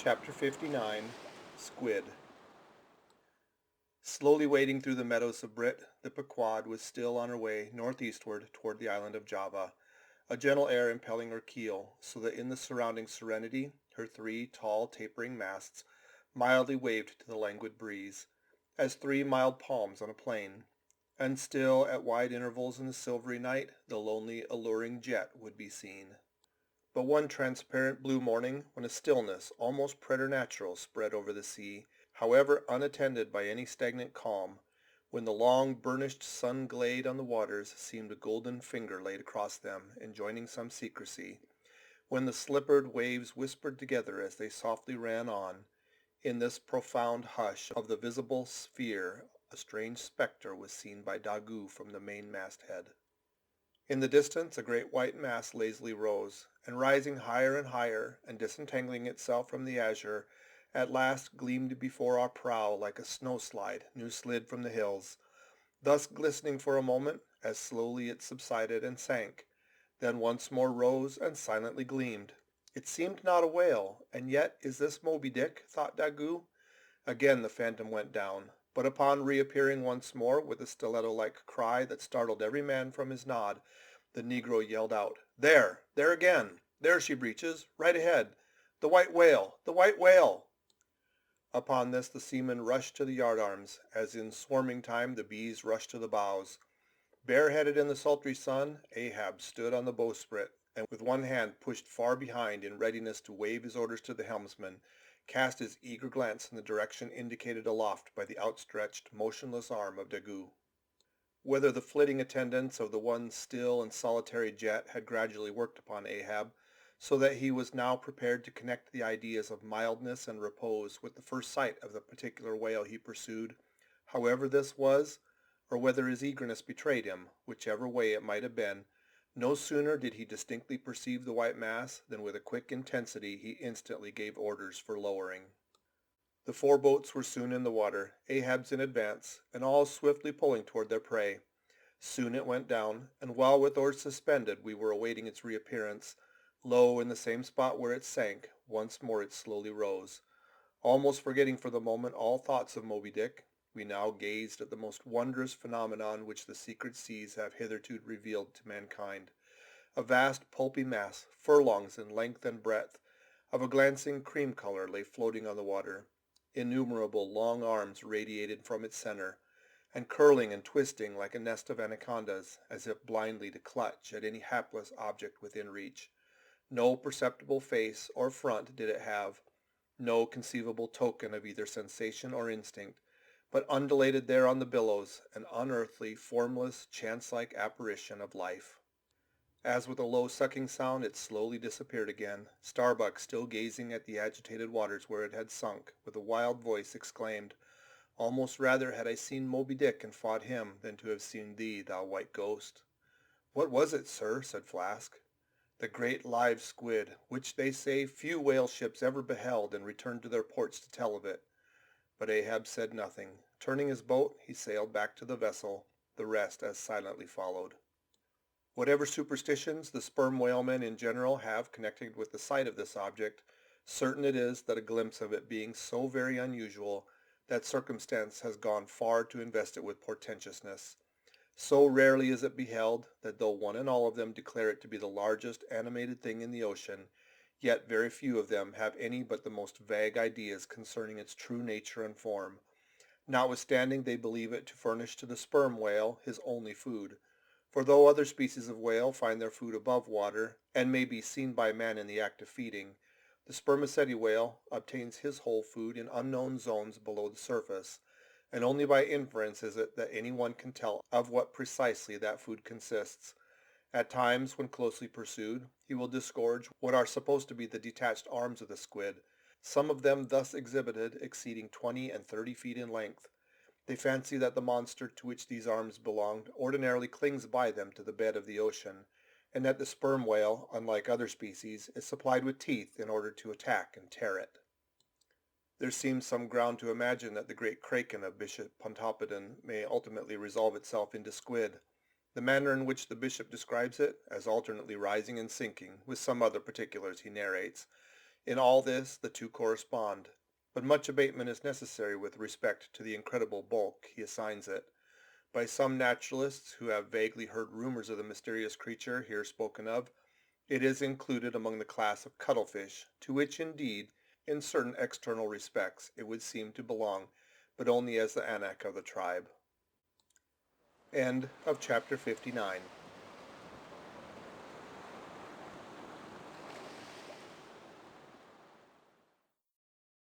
Chapter 59 Squid. Slowly wading through the meadows of Brit, the Pequod was still on her way northeastward toward the island of Java, a gentle air impelling her keel, so that in the surrounding serenity her three tall tapering masts mildly waved to the languid breeze, as three mild palms on a plain. And still, at wide intervals in the silvery night, the lonely, alluring jet would be seen. But one transparent blue morning, when a stillness almost preternatural spread over the sea, however unattended by any stagnant calm, when the long burnished sun glade on the waters seemed a golden finger laid across them, enjoining some secrecy, when the slippered waves whispered together as they softly ran on, in this profound hush of the visible sphere a strange spectre was seen by Daggoo from the mainmast head. In the distance a great white mass lazily rose, and rising higher and higher, and disentangling itself from the azure, at last gleamed before our prow like a snow-slide new slid from the hills, thus glistening for a moment, as slowly it subsided and sank, then once more rose and silently gleamed. It seemed not a whale, and yet is this Moby Dick, thought Daggoo. Again the phantom went down, but upon reappearing once more with a stiletto-like cry that startled every man from his nod, the negro yelled out, "There! There again! There she breaches! Right ahead! The white whale! The white whale!" Upon this the seamen rushed to the yardarms, as in swarming time the bees rush to the bows. Bareheaded in the sultry sun, Ahab stood on the bowsprit, and with one hand pushed far behind in readiness to wave his orders to the helmsman, cast his eager glance in the direction indicated aloft by the outstretched, motionless arm of Daggoo. Whether the flitting attendance of the one still and solitary jet had gradually worked upon Ahab, so that he was now prepared to connect the ideas of mildness and repose with the first sight of the particular whale he pursued, however this was, or whether his eagerness betrayed him, whichever way it might have been, no sooner did he distinctly perceive the white mass than with a quick intensity he instantly gave orders for lowering. The four boats were soon in the water, Ahab's in advance, and all swiftly pulling toward their prey. Soon it went down, and while with oars suspended we were awaiting its reappearance, lo, in the same spot where it sank, once more it slowly rose. Almost forgetting for the moment all thoughts of Moby Dick, we now gazed at the most wondrous phenomenon which the secret seas have hitherto revealed to mankind. A vast pulpy mass, furlongs in length and breadth, of a glancing cream color lay floating on the water. Innumerable long arms radiated from its center, and curling and twisting like a nest of anacondas, as if blindly to clutch at any hapless object within reach. No perceptible face or front did it have, no conceivable token of either sensation or instinct, but undulated there on the billows, an unearthly, formless, chance-like apparition of life. As with a low sucking sound it slowly disappeared again, Starbuck, still gazing at the agitated waters where it had sunk, with a wild voice exclaimed, "Almost rather had I seen Moby Dick and fought him than to have seen thee, thou white ghost." "What was it, sir?" said Flask. "The great live squid, which they say few whale ships ever beheld and returned to their ports to tell of it." But Ahab said nothing. Turning his boat, he sailed back to the vessel. The rest as silently followed. Whatever superstitions the sperm whalemen in general have connected with the sight of this object, certain it is that a glimpse of it being so very unusual, that circumstance has gone far to invest it with portentousness. So rarely is it beheld, that though one and all of them declare it to be the largest animated thing in the ocean, yet very few of them have any but the most vague ideas concerning its true nature and form, notwithstanding they believe it to furnish to the sperm whale his only food. For though other species of whale find their food above water, and may be seen by man in the act of feeding, the spermaceti whale obtains his whole food in unknown zones below the surface, and only by inference is it that any one can tell of what precisely that food consists. At times, when closely pursued, he will disgorge what are supposed to be the detached arms of the squid, some of them thus exhibited exceeding 20 and 30 feet in length. They fancy that the monster to which these arms belonged ordinarily clings by them to the bed of the ocean, and that the sperm whale, unlike other species, is supplied with teeth in order to attack and tear it. There seems some ground to imagine that the great kraken of Bishop Pontoppidan may ultimately resolve itself into squid. The manner in which the bishop describes it, as alternately rising and sinking, with some other particulars he narrates, In all this the two correspond, but much abatement is necessary with respect to the incredible bulk he assigns it. By some naturalists who have vaguely heard rumors of the mysterious creature here spoken of, it is included among the class of cuttlefish, to which indeed, in certain external respects, it would seem to belong, but only as the anak of the tribe. End of chapter 59.